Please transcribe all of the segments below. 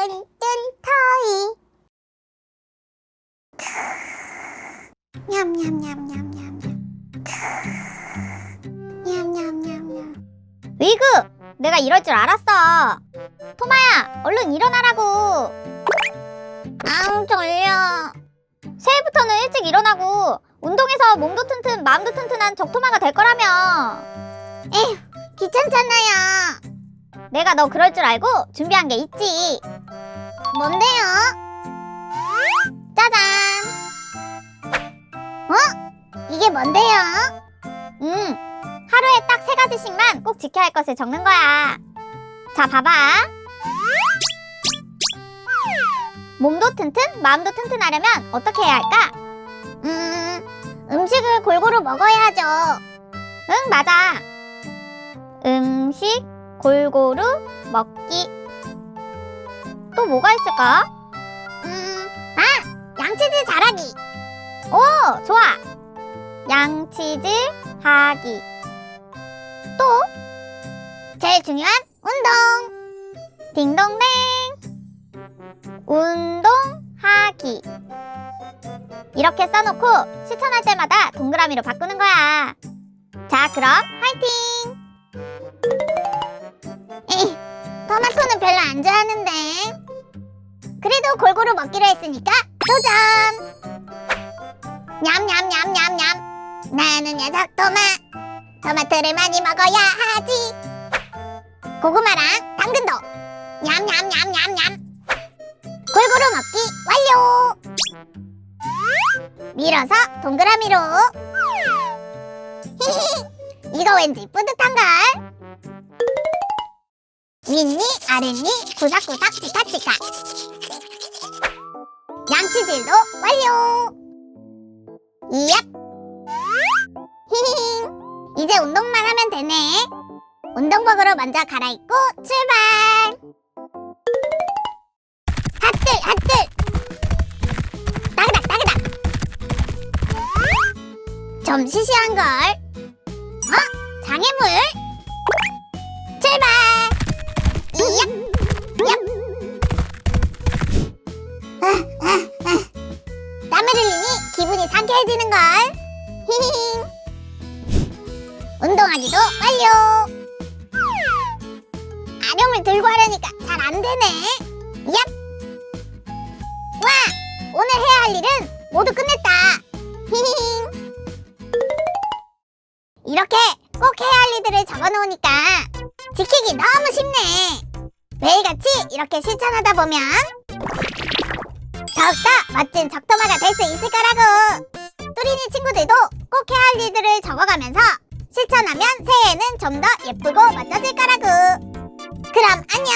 뚠뚠 터이. 냠냠냠냠냠냠. 냠냠냠냠. 으이그! 내가 이럴 줄 알았어. 토마야, 얼른 일어나라고. 아우 졸려. 새해부터는 일찍 일어나고 운동해서 몸도 튼튼 마음도 튼튼한 적토마가 될 거라며. 에휴, 귀찮잖아요. 내가 너 그럴 줄 알고 준비한 게 있지. 뭔데요? 짜잔. 이게 뭔데요? 하루에 딱 3가지씩만 꼭 지켜야 할 것을 적는 거야. 자, 봐봐. 몸도 튼튼, 마음도 튼튼하려면 어떻게 해야 할까? 음식을 골고루 먹어야죠. 응, 맞아. 음식 골고루 먹기. 또 뭐가 있을까? 양치질 잘하기. 오, 좋아. 양치질 하기. 또 제일 중요한 운동. 딩동댕. 운동하기. 이렇게 써놓고 실천할 때마다 동그라미로 바꾸는 거야. 자, 그럼 화이팅! 에이, 토마토는 별로 안 좋아하는데. 그래도 골고루 먹기로 했으니까 도전! 냠냠냠냠냠. 나는 녀석 토마토를 많이 먹어야 하지. 고구마랑 당근도 냠냠냠냠냠. 골고루 먹기 완료. 밀어서 동그라미로. 히히, 이거 왠지 뿌듯한걸. 윗니 아랫니 구삭구삭 치카치카. 양치질도 완료. 이얍. 히히히, 이제 운동만 하면 되네. 운동복으로 먼저 갈아입고 출발. 핫들 핫들. 따그닥 따그닥. 좀 시시한걸. 장애물. 출발. 이얍 얍. 땀을 흘리니 기분이 상쾌해지는걸. 히히히. 운동하기도 완료. 아령을 들고 하려니까 잘 안되네. 얍. 와, 오늘 해야 할 일은 모두 끝냈다. 히히히. 이렇게 꼭 해야 할 일들을 적어놓으니까 지키기 너무 쉽네. 매일같이 이렇게 실천하다 보면 더욱더 멋진 적토마가 될 수 있을 거라고. 뚜리니 친구들도 꼭 해야 할 일들을 적어가면서 실천하면 새해에는 좀 더 예쁘고 멋져질 거라고. 그럼 안녕.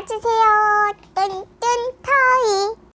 눌러주세요. 뚠뚠 터이.